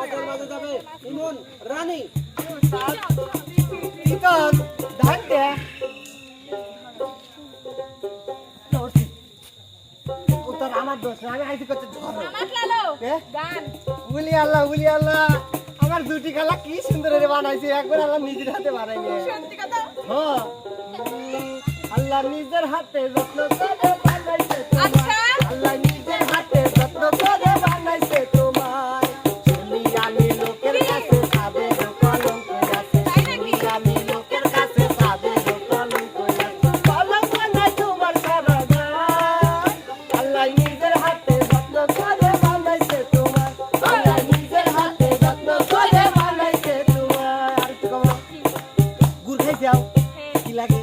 আমাদের মাঝে যাবে ইমন রানী। ধান দে উত্তর আমার দোষ না, আমি আইসি করতে ধরো বলি আল্লাহ আমার দুটি খেলা কি সুন্দর বানাইছে, একবার আল্লাহ নিজের হাতে বানাইনি। হ্যাঁ আল্লাহ নিজের হাতে যত্ন করে বানাইছে তোমায়, আল্লাহ নিজের হাতে যত্ন করে বানাইছে তোমায়। শুনি আমি লোকের কাছে সাদের কলঙ্ক আছে, শুনি আমি লোকের কাছে সাদের কলঙ্ক আছে, কলঙ্ক নাই তোমার সারা গান। আল্লাহ নিজের হাতে যত্ন করে বানাইছে তোমায়, আল্লাহ নিজের হাতে যত্ন করে বানাইছে তোমায়। আর কি কমা গুড় খাই যাও, কি লাগে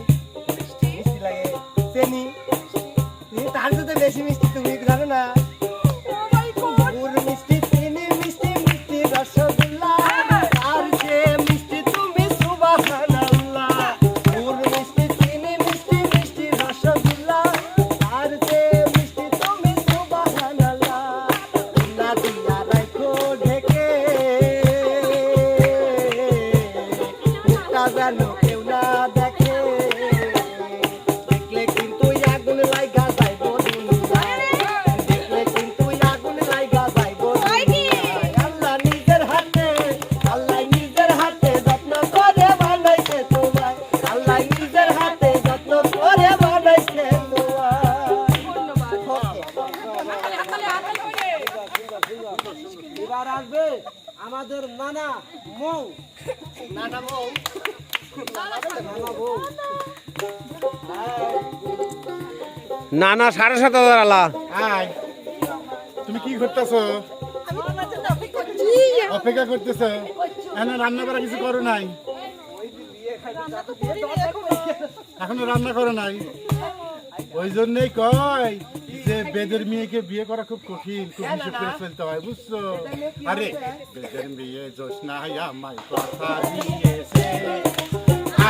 মিষ্টি লাগে, চেনি তার সাথে বেশি মিষ্টি তুমি জানো না। গুড় মিষ্টি চিনি মিষ্টি মিষ্টি রসগোল্লা, আর যে মিষ্টি তুমি সুবহানাল্লাহ। গুড় মিষ্টি চিনি মিষ্টি মিষ্টি রসগোল্লা, আর যে মিষ্টি তুমি সুবহানাল্লাহ। না দিয়া রাখো ঢেকে মুখটা যেন কেউ না দেখে, দেখলে কিন্তু আগুন লাইগা যাইব দুনিয়ায়, দেখলে কিন্তু আগুন লাইগা যাইব দুনিয়ায়। আল্লাহ নিজের হাতে, আল্লাহ নিজের হাতে যত্ন করে বানাইছে তোমায়, আল্লাহ নিজের হাতে যত্ন করে বানাইছে এবার আসবে আমাদের নানা মৌ। নানা বউ নানা বউ নানা 7,500 আলা। আয় তুমি কি করতেছো? অপেক্ষা করতেছো? এনে রান্না করা কিছু করো নাই? এখনো রান্না করো নাই? ওই জন্যই কয় যে বেদের মেয়েকে বিয়ে করা খুব কঠিন, খুব হিসেব করে চলতে হয়, বুঝছো? আরে বেদের মেয়ে জোসনা আমায় কথা দিয়েছে,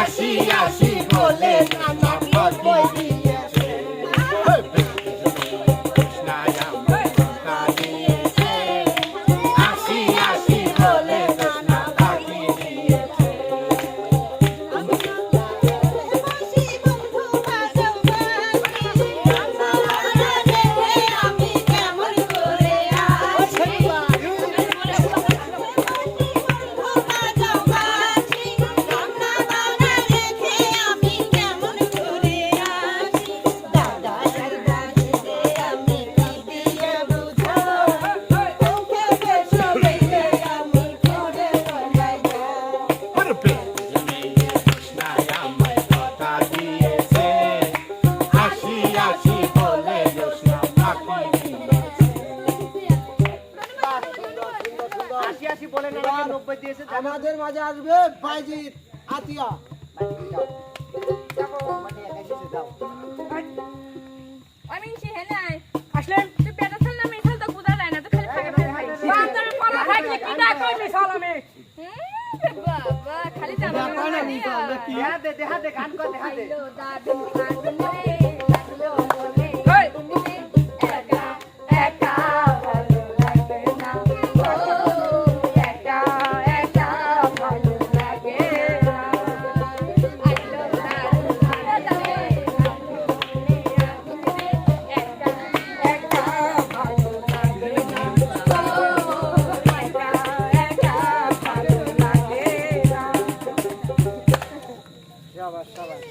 আসি আসি বলে নানা পাখি দিয়েছে। জোসনা আমায় কথা দিয়েছে, আসি আসি বলে জোসনা পাখি দিয়েছে। আমাদের মাঝে আসবে বাইজিৎ আতিয়া।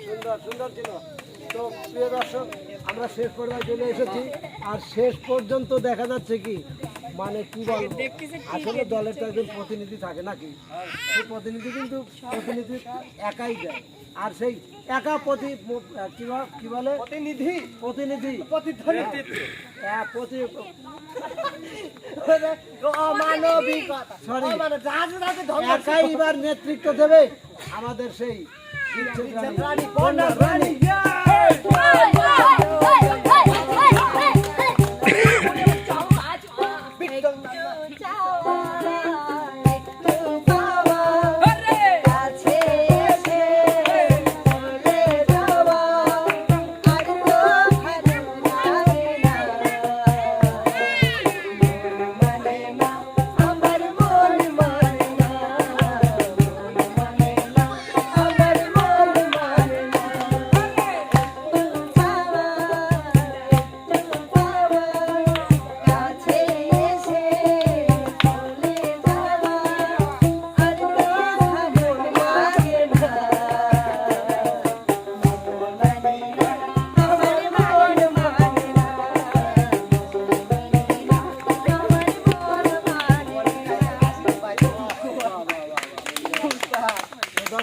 সুন্দর সুন্দর ছিল। তো প্রিয় দর্শক, আমরা শেষ পর্যায়ে চলে এসেছি। আর শেষ পর্যন্ত দেখা যাচ্ছে কি মানে কি বলবো, আসলে দলের তো একজন প্রতিনিধি থাকে নাকি, সেই প্রতিনিধি কিন্তু প্রতিনিধি একাই দেয়। আর সেই একা কি বলে প্রতিনিধি একাই এবার নেতৃত্ব দেবে আমাদের সেই রানী।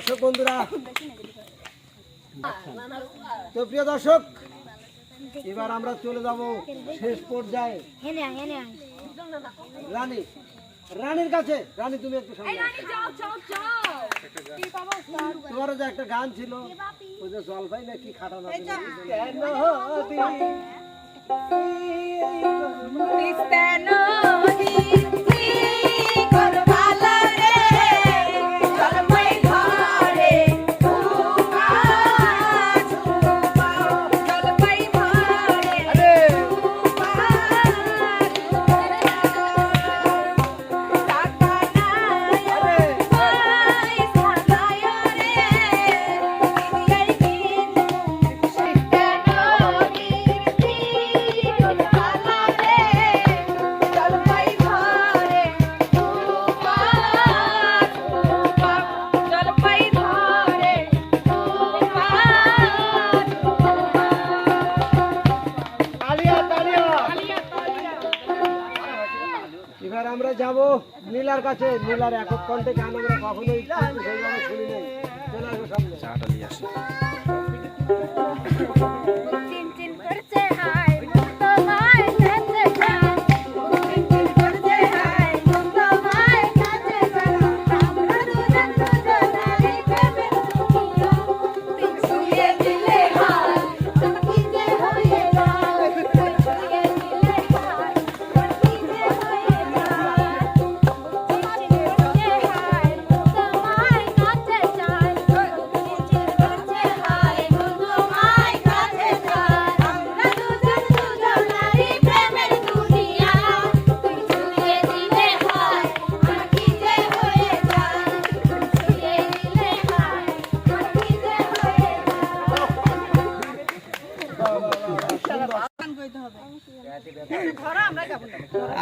দর্শক বন্ধুরা, তো প্রিয় দর্শক, এবার আমরা চলে যাব শেষ পর্যায়ে রানীর কাছে। রানী, তুমি একটু সামনে আসো। তোমারও যে একটা গান ছিল, ওই যে জলপাই না কি খাটানো এবার আমরা যাব নীলার কাছে। নীলার একক কণ্ঠে গান আমরা কখনোই সেইভাবে শুনি নাই। চলে আসো সামনে। চাটা নিয়ে আসি।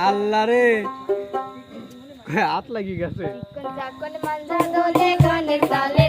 আল্লাহ রে, হাত লাগি গেছে। গানের তালে